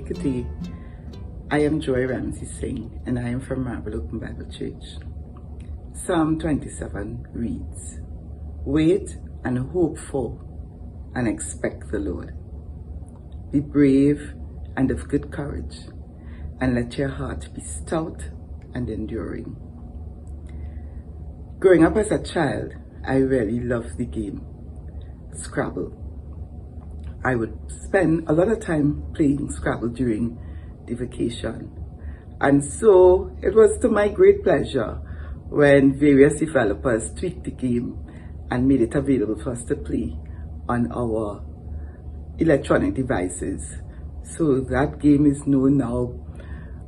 Good day. I am Joy Ramsey-Singh and I am from Marabella Open Bible Church. Psalm 27 reads, "Wait and hope for and expect the Lord. Be brave and of good courage, and let your heart be stout and enduring." Growing up as a child, I really loved the game Scrabble. I would spend a lot of time playing Scrabble during the vacation. And so it was to my great pleasure when various developers tweaked the game and made it available for us to play on our electronic devices. So that game is known now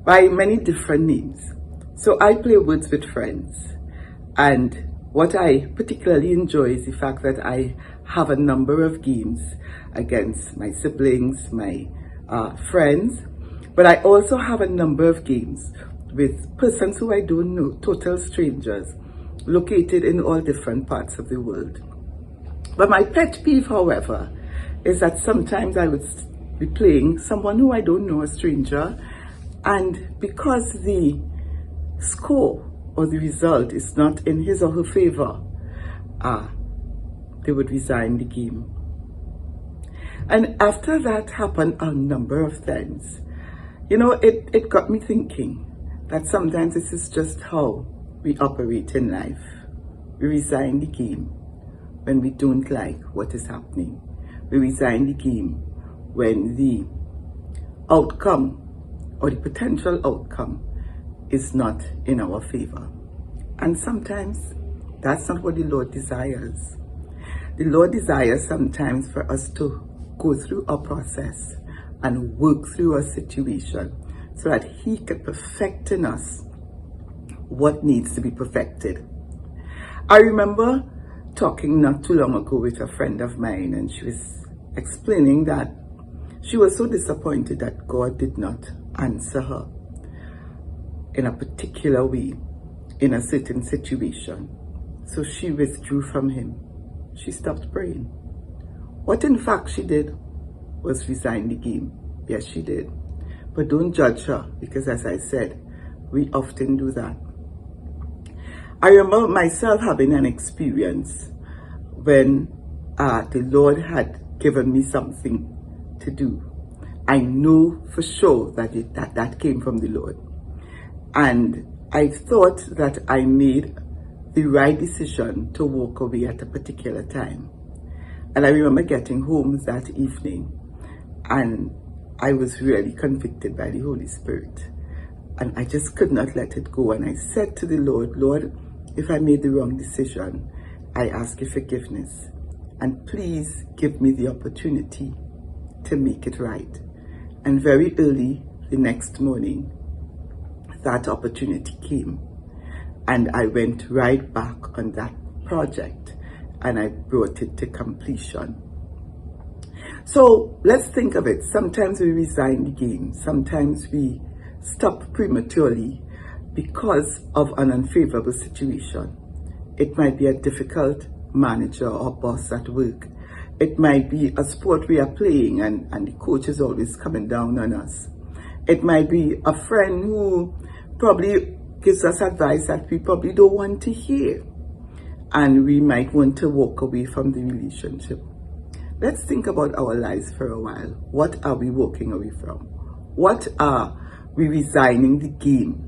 by many different names. So I play Words with Friends. And what I particularly enjoy is the fact that I have a number of games against my siblings, my friends, but I also have a number of games with persons who I don't know, total strangers, located in all different parts of the world. But my pet peeve, however, is that sometimes I would be playing someone who I don't know, a stranger, and because the score or the result is not in his or her favor, they would resign the game. And after that happened a number of times, it got me thinking that sometimes this is just how we operate in life. We resign the game when we don't like what is happening. We resign the game when the outcome or the potential outcome is not in our favor. And sometimes that's not what the Lord desires. The Lord desires sometimes for us to go through a process and work through a situation so that He can perfect in us what needs to be perfected. I remember talking not too long ago with a friend of mine, and she was explaining that she was so disappointed that God did not answer her in a particular way in a certain situation. So she withdrew from Him. She stopped praying. What in fact she did was resign the game. Yes, she did. But don't judge her, because as I said, we often do that. I remember myself having an experience when the Lord had given me something to do. I know for sure that that came from the Lord. And I thought that I made the right decision to walk away at a particular time. And I remember getting home that evening and I was really convicted by the Holy Spirit. And I just could not let it go. And I said to the Lord, "Lord, if I made the wrong decision, I ask your forgiveness. And please give me the opportunity to make it right." And very early the next morning, that opportunity came. And I went right back on that project and I brought it to completion. So let's think of it. Sometimes we resign the game. Sometimes we stop prematurely because of an unfavorable situation. It might be a difficult manager or boss at work. It might be a sport we are playing and the coach is always coming down on us. It might be a friend who probably gives us advice that we probably don't want to hear. And we might want to walk away from the relationship. Let's think about our lives for a while. What are we walking away from? What are we resigning the game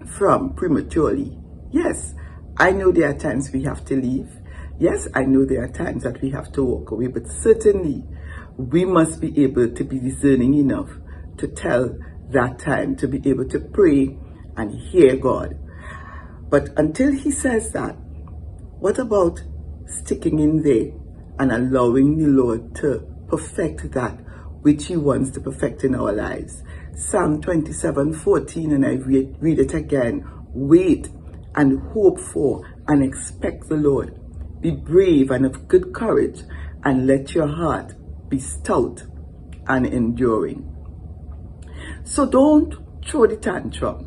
from prematurely? Yes, I know there are times we have to leave. Yes, I know there are times that we have to walk away, but certainly we must be able to be discerning enough to tell that time, to be able to pray and hear God. But until He says that, what about sticking in there and allowing the Lord to perfect that which He wants to perfect in our lives? Psalm 27:14, and I read it again. "Wait and hope for and expect the Lord. Be brave and of good courage, and let your heart be stout and enduring." So don't throw the tantrum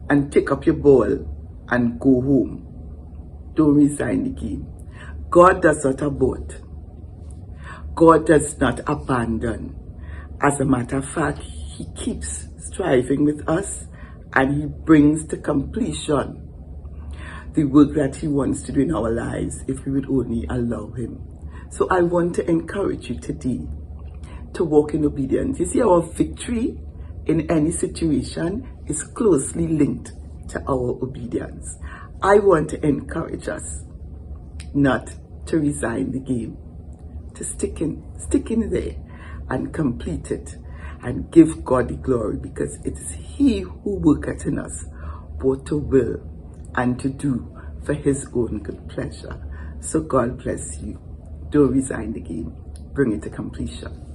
and pick up your ball and go home. Don't resign the game. God does not abort. God does not abandon. As a matter of fact, He he keeps striving with us, and he brings to completion the work that he wants to do in our lives if we would only allow him. So I want to encourage you today to walk in obedience. You see, our victory in any situation is closely linked to our obedience. I want to encourage us not to resign the game, to stick in there and complete it and give God the glory, because it is he who worketh in us both to will and to do for his own good pleasure. So God bless you. Don't resign the game. Bring it to completion.